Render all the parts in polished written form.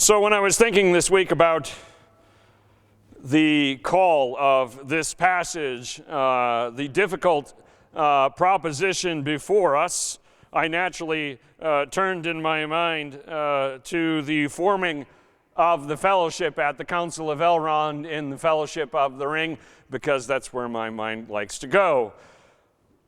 So when I was thinking this week about the call of this passage, the difficult proposition before us, I naturally turned in my mind to the forming of the fellowship at the Council of Elrond in the Fellowship of the Ring, because that's where my mind likes to go.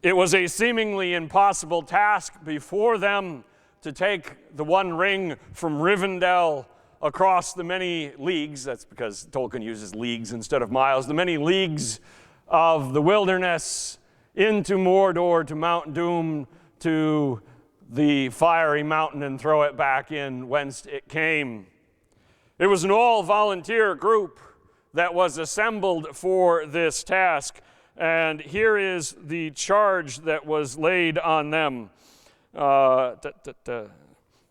It was a seemingly impossible task before them to take the one ring from Rivendell across the many leagues, that's because Tolkien uses leagues instead of miles, the many leagues of the wilderness into Mordor, to Mount Doom, to the fiery mountain, and throw it back in whence it came. It was an all-volunteer group that was assembled for this task, and here is the charge that was laid on them.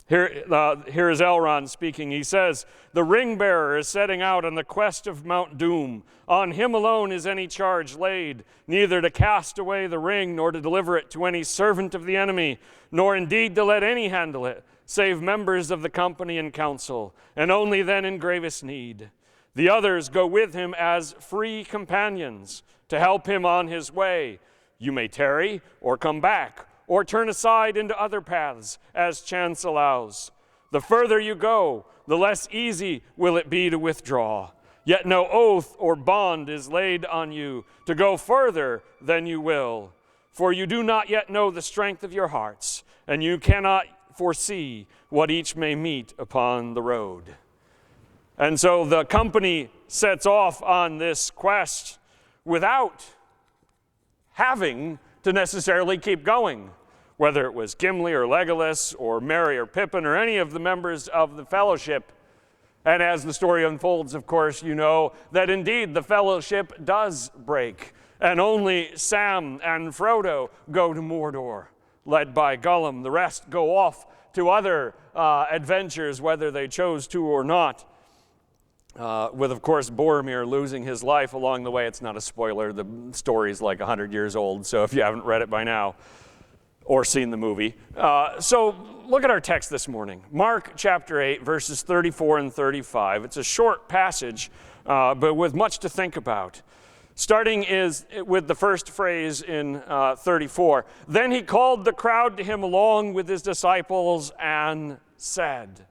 Here is Elrond speaking. He says, "The ring-bearer is setting out on the quest of Mount Doom. On him alone is any charge laid, neither to cast away the ring, nor to deliver it to any servant of the enemy, nor indeed to let any handle it, save members of the company and council, and only then in gravest need. The others go with him as free companions to help him on his way. You may tarry or come back, or turn aside into other paths as chance allows. The further you go, the less easy will it be to withdraw. Yet no oath or bond is laid on you to go further than you will. For you do not yet know the strength of your hearts, and you cannot foresee what each may meet upon the road." And so the company sets off on this quest without having to necessarily keep going, whether it was Gimli or Legolas or Merry or Pippin or any of the members of the fellowship. And as the story unfolds, of course, you know that indeed the fellowship does break, and only Sam and Frodo go to Mordor, led by Gollum. The rest go off to other adventures, whether they chose to or not. With, of course, Boromir losing his life along the way. It's not a spoiler. The story's like 100 years old, so if you haven't read it by now or seen the movie. So look at our text this morning. Mark chapter 8, verses 34 and 35. It's a short passage, but with much to think about. Starting is with the first phrase in 34. "Then he called the crowd to him along with his disciples and said."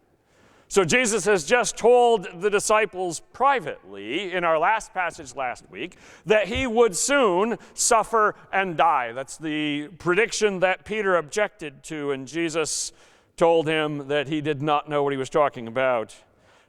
So Jesus has just told the disciples privately in our last passage last week that he would soon suffer and die. That's the prediction that Peter objected to, and Jesus told him that he did not know what he was talking about.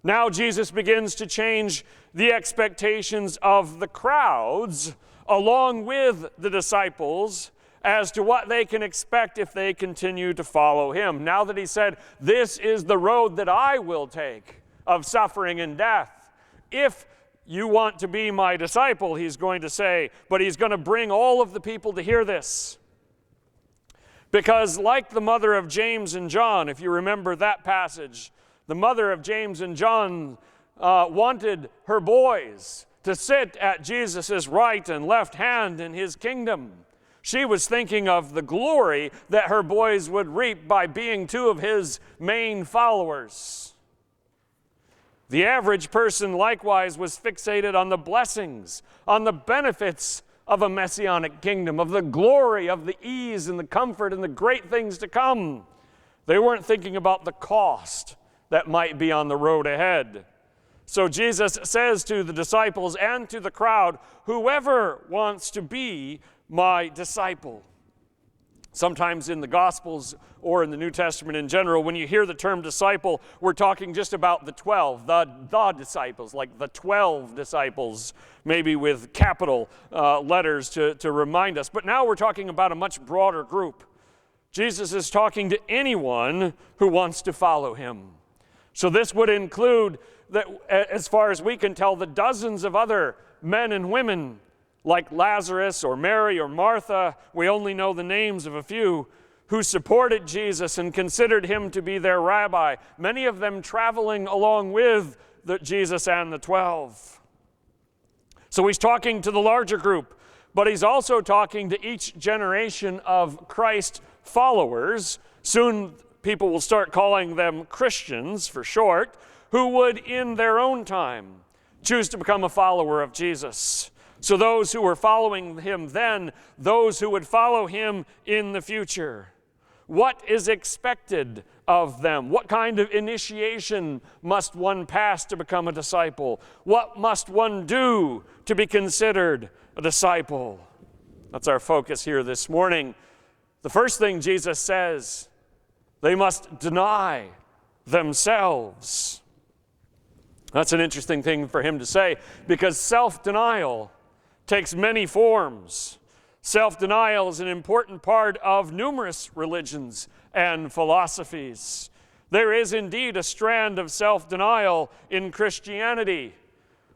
Now Jesus begins to change the expectations of the crowds along with the disciples as to what they can expect if they continue to follow him. Now that he said, "This is the road that I will take of suffering and death. If you want to be my disciple," he's going to say, but he's going to bring all of the people to hear this. Because like the mother of James and John, if you remember that passage, the mother of James and John wanted her boys to sit at Jesus' right and left hand in his kingdom. She was thinking of the glory that her boys would reap by being two of his main followers. The average person likewise was fixated on the blessings, on the benefits of a messianic kingdom, of the glory, of the ease and the comfort and the great things to come. They weren't thinking about the cost that might be on the road ahead. So Jesus says to the disciples and to the crowd, "Whoever wants to be my disciple." Sometimes in the Gospels or in the New Testament in general, when you hear the term disciple, we're talking just about the 12, the disciples, like the 12 disciples, maybe with capital letters to remind us. But now we're talking about a much broader group. Jesus is talking to anyone who wants to follow him. So this would include, that, as far as we can tell, the dozens of other men and women like Lazarus or Mary or Martha, we only know the names of a few, who supported Jesus and considered him to be their rabbi, many of them traveling along with Jesus and the 12. So he's talking to the larger group, but he's also talking to each generation of Christ followers. Soon people will start calling them Christians for short, who would, in their own time, choose to become a follower of Jesus. So those who were following him then, those who would follow him in the future. What is expected of them? What kind of initiation must one pass to become a disciple? What must one do to be considered a disciple? That's our focus here this morning. The first thing Jesus says, they must deny themselves. That's an interesting thing for him to say, because self-denial takes many forms. Self-denial is an important part of numerous religions and philosophies. There is indeed a strand of self-denial in Christianity.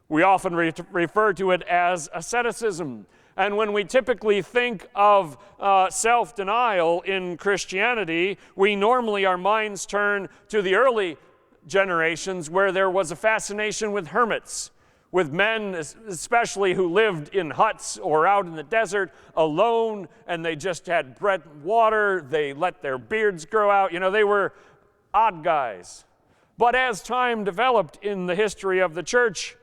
We often refer to it as asceticism. And when we typically think of self-denial in Christianity, our minds turn to the early generations where there was a fascination with hermits, with men especially who lived in huts or out in the desert alone, and they just had bread and water. They let their beards grow out. They were odd guys. But as time developed in the history of the church,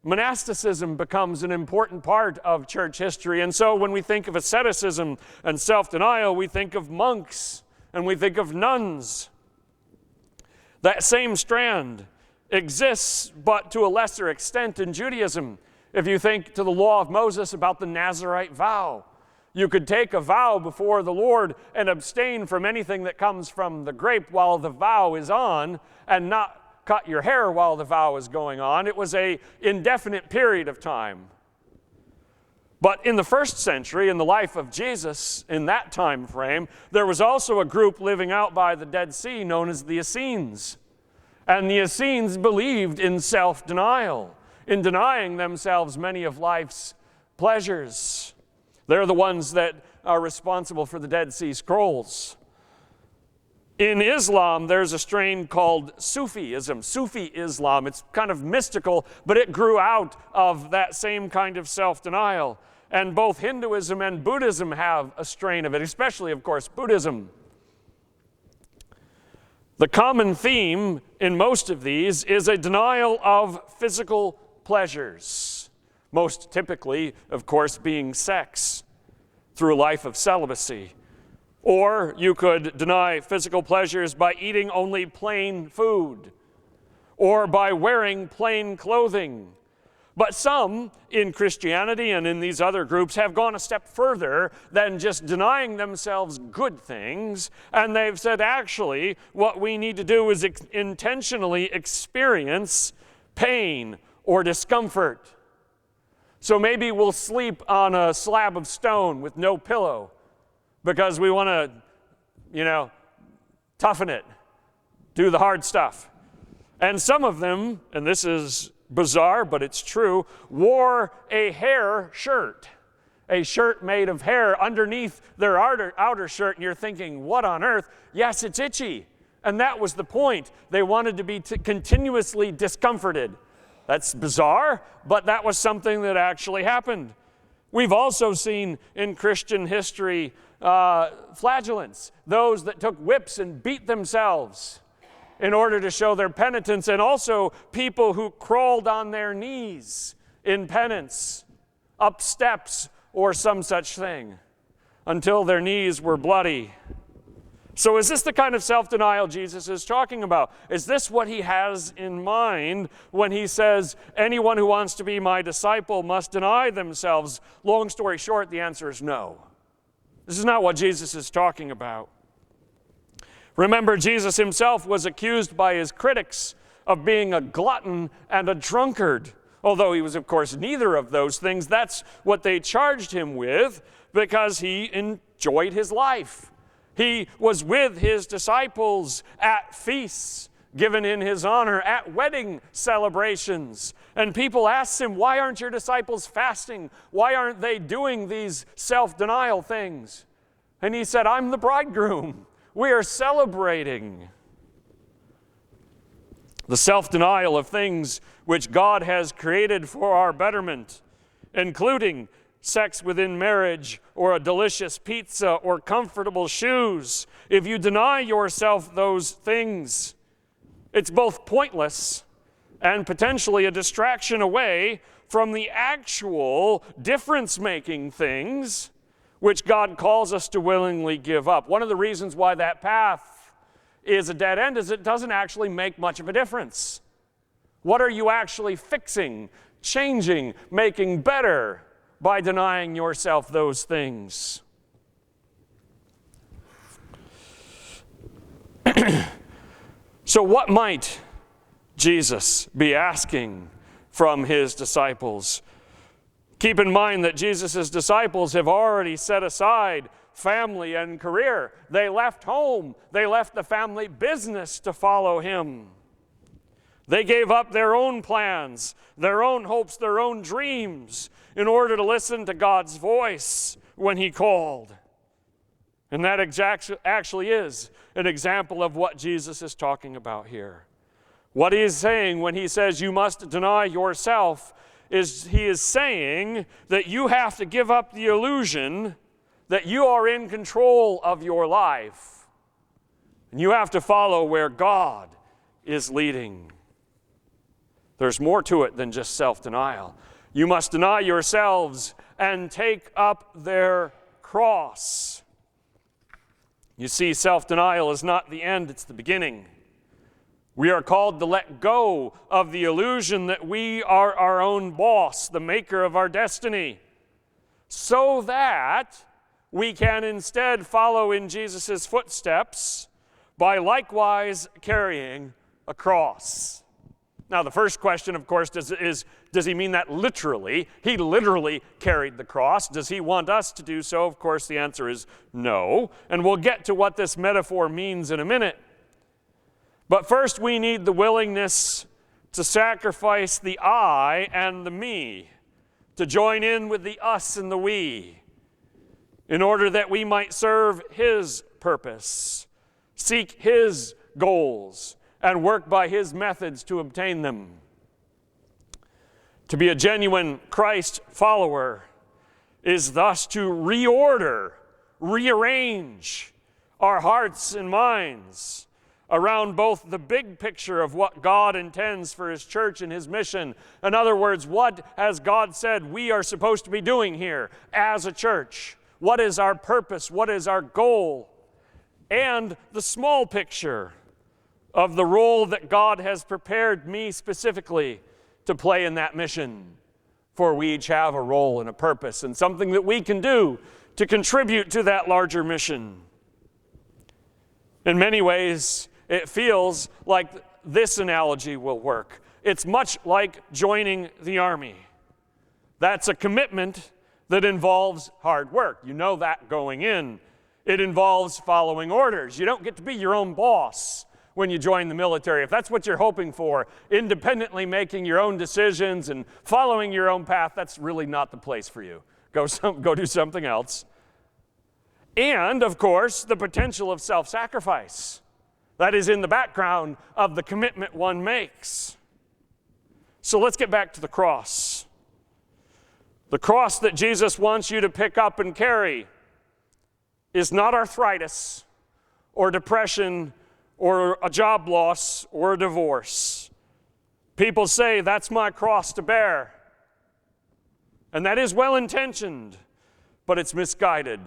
monasticism becomes an important part of church history. And so when we think of asceticism and self-denial, we think of monks and we think of nuns. That same strand exists, but to a lesser extent in Judaism. If you think to the law of Moses about the Nazirite vow, you could take a vow before the Lord and abstain from anything that comes from the grape while the vow is on, and not cut your hair while the vow is going on. It was an indefinite period of time. But in the first century, in the life of Jesus, in that time frame, there was also a group living out by the Dead Sea known as the Essenes. And the Essenes believed in self-denial, in denying themselves many of life's pleasures. They're the ones that are responsible for the Dead Sea Scrolls. In Islam, there's a strain called Sufism, Sufi Islam. It's kind of mystical, but it grew out of that same kind of self-denial. And both Hinduism and Buddhism have a strain of it, especially, of course, Buddhism. The common theme in most of these is a denial of physical pleasures, most typically, of course, being sex through a life of celibacy. Or you could deny physical pleasures by eating only plain food, or by wearing plain clothing. But some in Christianity and in these other groups have gone a step further than just denying themselves good things, and they've said, actually, what we need to do is intentionally experience pain or discomfort. So maybe we'll sleep on a slab of stone with no pillow because we want to, toughen it, do the hard stuff. And some of them, and this is bizarre, but it's true, wore a hair shirt, a shirt made of hair underneath their outer shirt, and you're thinking, what on earth? Yes, it's itchy. And that was the point. They wanted to be continuously discomforted. That's bizarre, but that was something that actually happened. We've also seen in Christian history flagellants, those that took whips and beat themselves in order to show their penitence, and also people who crawled on their knees in penance, up steps or some such thing, until their knees were bloody. So is this the kind of self-denial Jesus is talking about? Is this what he has in mind when he says, anyone who wants to be my disciple must deny themselves? Long story short, the answer is no. This is not what Jesus is talking about. Remember, Jesus himself was accused by his critics of being a glutton and a drunkard. Although he was, of course, neither of those things. That's what they charged him with because he enjoyed his life. He was with his disciples at feasts given in his honor, at wedding celebrations. And people asked him, why aren't your disciples fasting? Why aren't they doing these self-denial things? And he said, I'm the bridegroom. We are celebrating. The self-denial of things which God has created for our betterment, including sex within marriage, or a delicious pizza, or comfortable shoes. If you deny yourself those things, It's both pointless and potentially a distraction away from the actual difference-making things which God calls us to willingly give up. One of the reasons why that path is a dead end is it doesn't actually make much of a difference. What are you actually fixing, changing, making better by denying yourself those things? So what might Jesus be asking from his disciples? Keep in mind that Jesus' disciples have already set aside family and career. They left home. They left the family business to follow him. They gave up their own plans, their own hopes, their own dreams in order to listen to God's voice when he called. And that actually is an example of what Jesus is talking about here. What he is saying when he says you must deny yourself is he is saying that you have to give up the illusion that you are in control of your life. And you have to follow where God is leading. There's more to it than just self-denial. You must deny yourselves and take up their cross. You see, self-denial is not the end, it's the beginning. We are called to let go of the illusion that we are our own boss, the maker of our destiny, so that we can instead follow in Jesus' footsteps by likewise carrying a cross. Now, the first question, of course, is does he mean that literally? He literally carried the cross. Does he want us to do so? Of course, the answer is no. And we'll get to what this metaphor means in a minute. But first, we need the willingness to sacrifice the I and the me, to join in with the us and the we, in order that we might serve his purpose, seek his goals, and work by his methods to obtain them. To be a genuine Christ follower is thus to rearrange our hearts and minds around both the big picture of what God intends for his church and his mission. In other words, what has God said we are supposed to be doing here as a church? What is our purpose? What is our goal? And the small picture of the role that God has prepared me specifically to play in that mission. For we each have a role and a purpose and something that we can do to contribute to that larger mission. In many ways, it feels like this analogy will work. It's much like joining the army. That's a commitment that involves hard work. You know that going in. It involves following orders. You don't get to be your own boss when you join the military. If that's what you're hoping for, independently making your own decisions and following your own path, that's really not the place for you. Go do something else. And, of course, the potential of self-sacrifice. That is in the background of the commitment one makes. So let's get back to the cross. The cross that Jesus wants you to pick up and carry is not arthritis or depression or a job loss or a divorce. People say, that's my cross to bear. And that is well-intentioned, but it's misguided.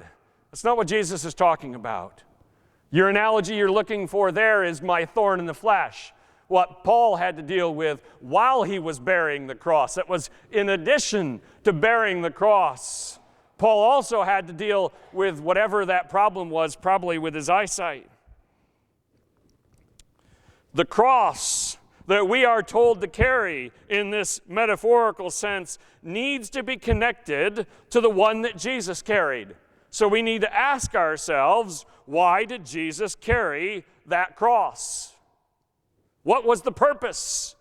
That's not what Jesus is talking about. Your analogy you're looking for there is my thorn in the flesh. What Paul had to deal with while he was bearing the cross. That was in addition to bearing the cross. Paul also had to deal with whatever that problem was, probably with his eyesight. The cross that we are told to carry in this metaphorical sense needs to be connected to the one that Jesus carried. So we need to ask ourselves, why did Jesus carry that cross? What was the purpose?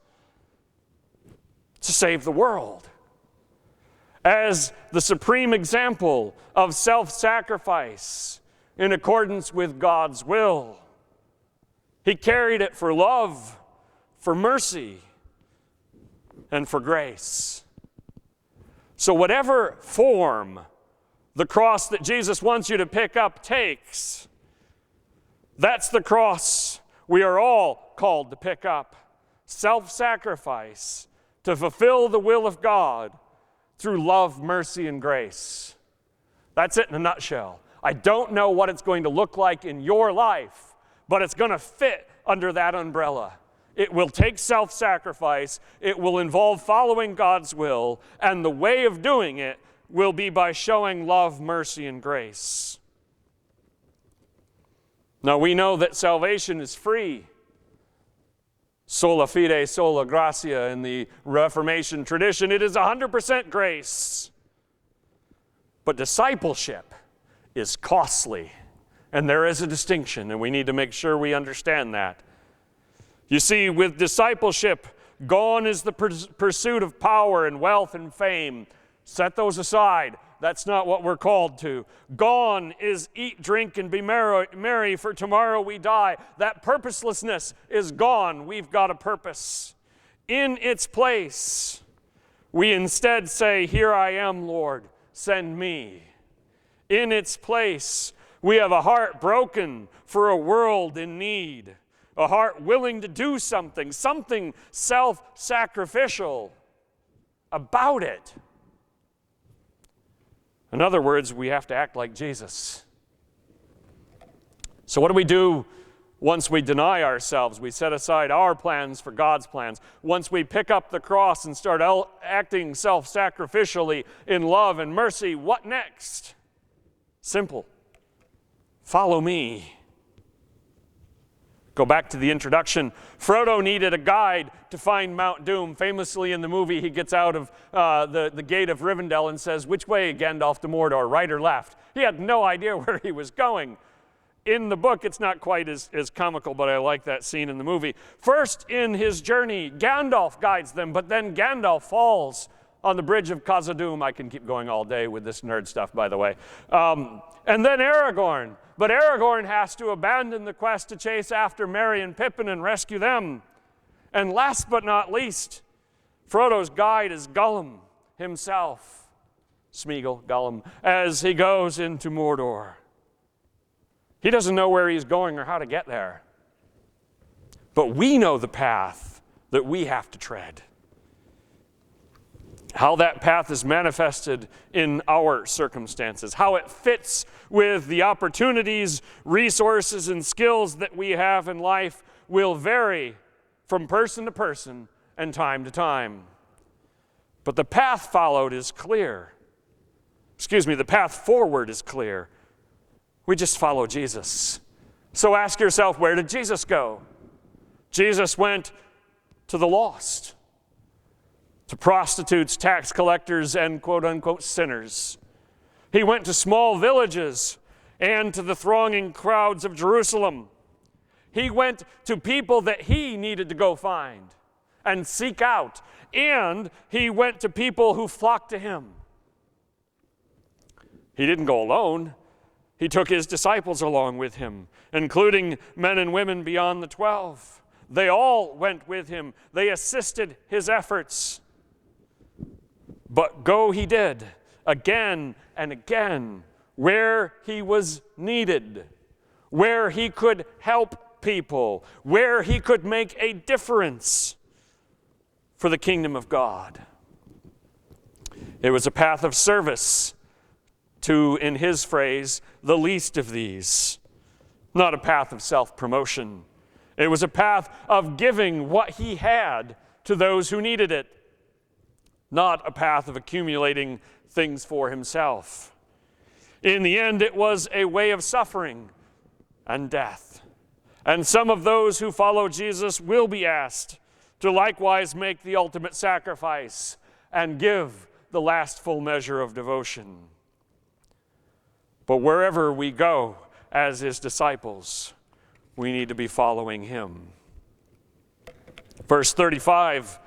To save the world. As the supreme example of self-sacrifice in accordance with God's will. He carried it for love, for mercy, and for grace. So whatever form the cross that Jesus wants you to pick up takes, that's the cross we are all called to pick up self-sacrifice to fulfill the will of God through love, mercy, and grace. That's it in a nutshell. I don't know what it's going to look like in your life, but it's going to fit under that umbrella. It will take self-sacrifice. It will involve following God's will, and the way of doing it will be by showing love, mercy, and grace. Now, we know that salvation is free. Sola fide, sola gratia in the Reformation tradition. It is 100% grace. But discipleship is costly. And there is a distinction, and we need to make sure we understand that. You see, with discipleship, gone is the pursuit of power and wealth and fame. Set those aside. That's not what we're called to. Gone is eat, drink, and be merry, for tomorrow we die. That purposelessness is gone. We've got a purpose. In its place, we instead say, "Here I am, Lord, send me." In its place, we have a heart broken for a world in need, a heart willing to do something self-sacrificial about it. In other words, we have to act like Jesus. So what do we do once we deny ourselves? We set aside our plans for God's plans. Once we pick up the cross and start acting self-sacrificially in love and mercy, what next? Simple. Follow me. Go back to the introduction. Frodo needed a guide to find Mount Doom. Famously in the movie, he gets out of the gate of Rivendell and says, "Which way, Gandalf to Mordor, right or left?" He had no idea where he was going. In the book, it's not quite as comical, but I like that scene in the movie. First in his journey, Gandalf guides them, but then Gandalf falls on the bridge of Khazad-dûm. I can keep going all day with this nerd stuff, by the way. And then Aragorn. But Aragorn has to abandon the quest to chase after Merry and Pippin and rescue them. And last but not least, Frodo's guide is Gollum himself, Smeagol, Gollum, as he goes into Mordor. He doesn't know where he's going or how to get there. But we know the path that we have to tread. How that path is manifested in our circumstances, how it fits with the opportunities, resources, and skills that we have in life will vary from person to person and time to time. But the path followed is clear. The path forward is clear. We just follow Jesus. So ask yourself, where did Jesus go? Jesus went to the lost, to prostitutes, tax collectors, and quote-unquote sinners. He went to small villages and to the thronging crowds of Jerusalem. He went to people that he needed to go find and seek out. And he went to people who flocked to him. He didn't go alone. He took his disciples along with him, including men and women beyond the 12. They all went with him. They assisted his efforts. But go he did, again and again, where he was needed, where he could help people, where he could make a difference for the kingdom of God. It was a path of service to, in his phrase, the least of these, not a path of self-promotion. It was a path of giving what he had to those who needed it, not a path of accumulating things for himself. In the end, it was a way of suffering and death. And some of those who follow Jesus will be asked to likewise make the ultimate sacrifice and give the last full measure of devotion. But wherever we go as his disciples, we need to be following him. Verse 35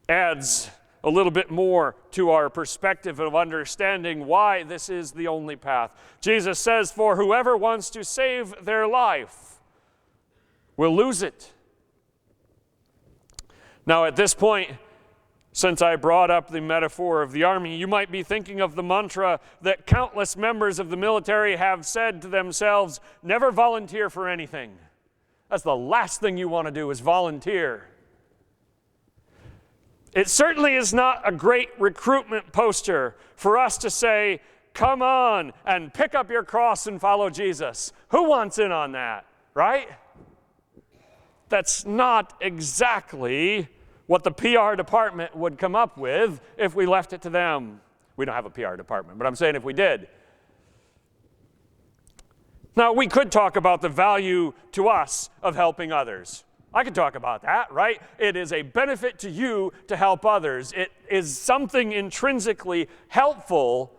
adds a little bit more to our perspective of understanding why this is the only path. Jesus says, "For whoever wants to save their life will lose it." Now at this point, since I brought up the metaphor of the army, you might be thinking of the mantra that countless members of the military have said to themselves, "Never volunteer for anything. That's the last thing you want to do is volunteer. It certainly is not a great recruitment poster for us to say, come on and pick up your cross and follow Jesus. Who wants in on that, right? That's not exactly what the PR department would come up with if we left it to them. We don't have a PR department, but I'm saying if we did. Now, we could talk about the value to us of helping others. I could talk about that, right? It is a benefit to you to help others. It is something intrinsically helpful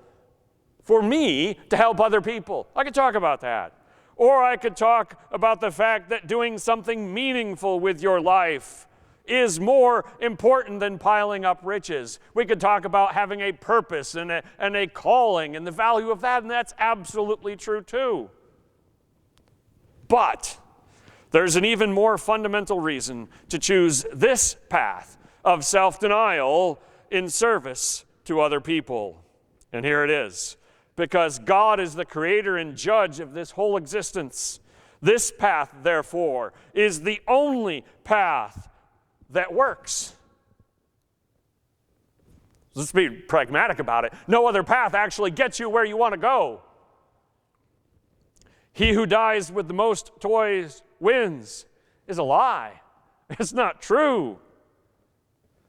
for me to help other people. I could talk about that. Or I could talk about the fact that doing something meaningful with your life is more important than piling up riches. We could talk about having a purpose and a calling and the value of that, and that's absolutely true too. But there's an even more fundamental reason to choose this path of self-denial in service to other people. And here it is. Because God is the creator and judge of this whole existence. This path, therefore, is the only path that works. Let's be pragmatic about it. No other path actually gets you where you want to go. He who dies with the most toys wins is a lie. It's not true.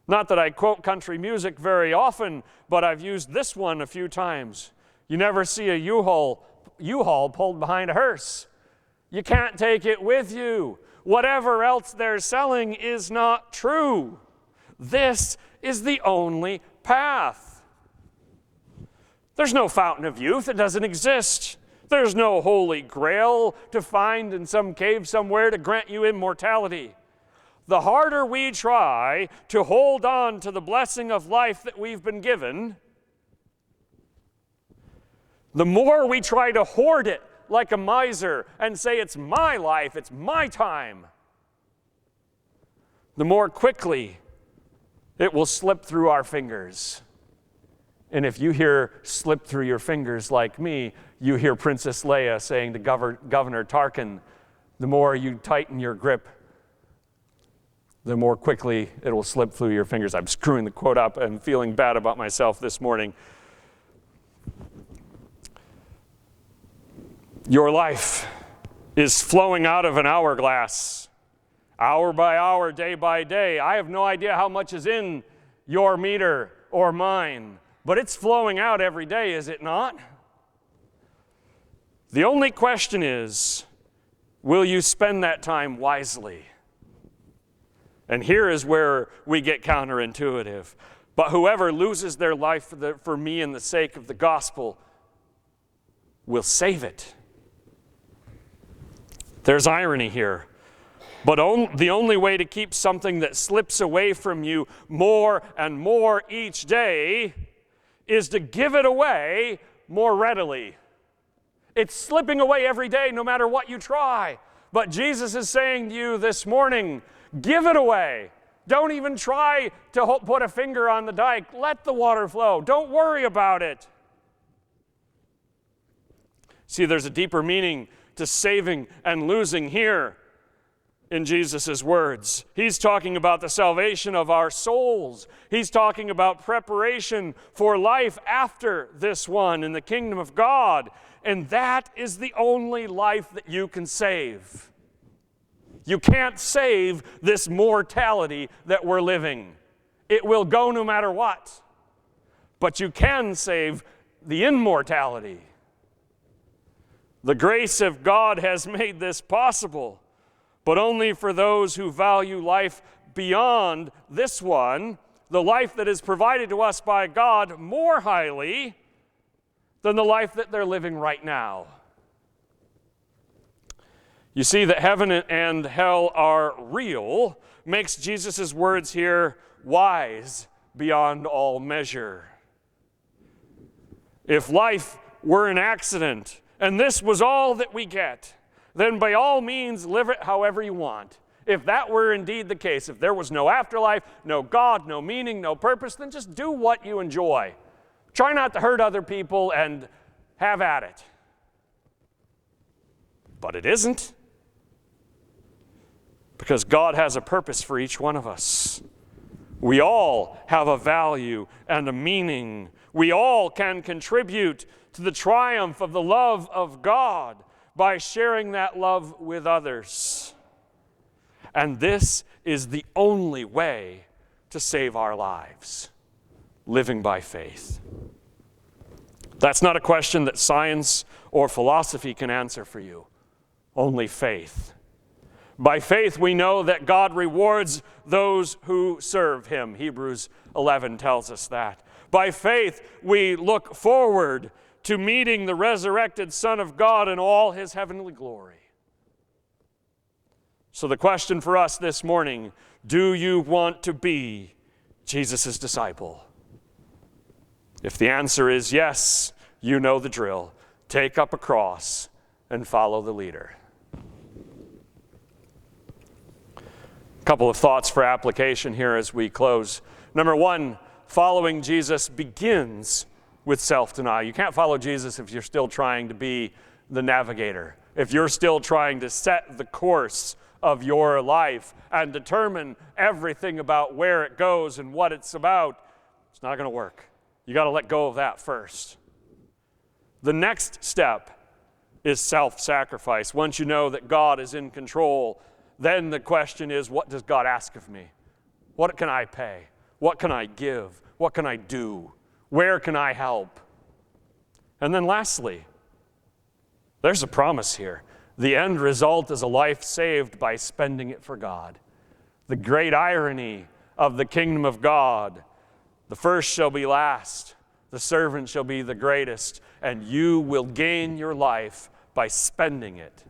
Not that I quote country music very often, but I've used this one a few times. You never see a U-Haul pulled behind a hearse. You can't take it with you. Whatever else they're selling is not true. This is the only path. There's no fountain of youth. It doesn't exist. There's no holy grail to find in some cave somewhere to grant you immortality. The harder we try to hold on to the blessing of life that we've been given, the more we try to hoard it like a miser and say, it's my life, it's my time, the more quickly it will slip through our fingers. And if you hear slip through your fingers like me, you hear Princess Leia saying to Governor Tarkin, the more you tighten your grip, the more quickly it will slip through your fingers. I'm screwing the quote up and feeling bad about myself this morning. Your life is flowing out of an hourglass, hour by hour, day by day. I have no idea how much is in your meter or mine, but it's flowing out every day, is it not? The only question is, will you spend that time wisely? And here is where we get counterintuitive. But whoever loses their life for me in the sake of the gospel will save it. There's irony here. But the only way to keep something that slips away from you more and more each day is to give it away more readily. It's slipping away every day no matter what you try. But Jesus is saying to you this morning, give it away. Don't even try to put a finger on the dike. Let the water flow. Don't worry about it. See, there's a deeper meaning to saving and losing here in Jesus' words. He's talking about the salvation of our souls. He's talking about preparation for life after this one in the kingdom of God. And that is the only life that you can save. You can't save this mortality that we're living. It will go no matter what. But you can save the immortality. The grace of God has made this possible, but only for those who value life beyond this one, the life that is provided to us by God, more highly than the life that they're living right now. You see that heaven and hell are real makes Jesus' words here wise beyond all measure. If life were an accident, and this was all that we get, then by all means live it however you want. If that were indeed the case, if there was no afterlife, no God, no meaning, no purpose, then just do what you enjoy. Try not to hurt other people and have at it. But it isn't. because God has a purpose for each one of us. We all have a value and a meaning. We all can contribute to the triumph of the love of God by sharing that love with others. And this is the only way to save our lives, living by faith. That's not a question that science or philosophy can answer for you, only faith. By faith, we know that God rewards those who serve him. Hebrews 11 tells us that. By faith, we look forward to meeting the resurrected Son of God in all his heavenly glory. So the question for us this morning, do you want to be Jesus' disciple? If the answer is yes, you know the drill. Take up a cross and follow the leader. A couple of thoughts for application here as we close. Number one, following Jesus begins with self-denial. You can't follow Jesus if you're still trying to be the navigator, if you're still trying to set the course of your life and determine everything about where it goes and what it's about. It's not going to work. You got to let go of that first. The next step is self-sacrifice. Once you know that God is in control, then the question is, what does God ask of me? What can I pay? What can I give? What can I do? Where can I help? And then lastly, there's a promise here. The end result is a life saved by spending it for God. The great irony of the kingdom of God: the first shall be last, the servant shall be the greatest, and you will gain your life by spending it